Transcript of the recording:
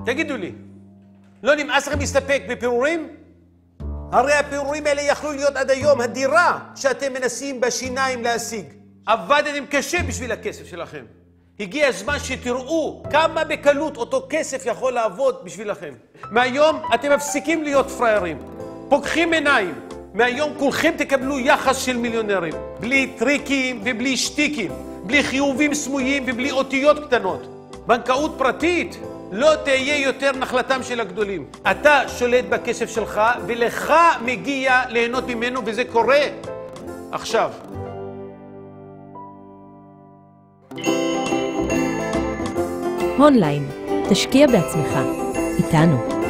תגידו לי, לא נמאס לכם להסתפק בפירורים? הרי הפירורים האלה יכלו להיות עד היום הדירה שאתם מנסים בשיניים להשיג. עבדתם קשה בשביל הכסף שלכם. הגיע הזמן שתראו כמה בקלות אותו כסף יכול לעבוד בשבילכם. מהיום אתם מפסיקים להיות פריירים, פוקחים עיניים. מהיום כולכם תקבלו יחס של מיליונרים. בלי טריקים ובלי שטיקים, בלי חיובים סמויים ובלי אותיות קטנות. בנקאות פרטית לא תהיה יותר נחלתם של הגדולים. אתה שולט בכסף שלך ולך מגיע ליהנות ממנו, וזה קורה עכשיו. הונליין, תשקיע בעצמך, איתנו.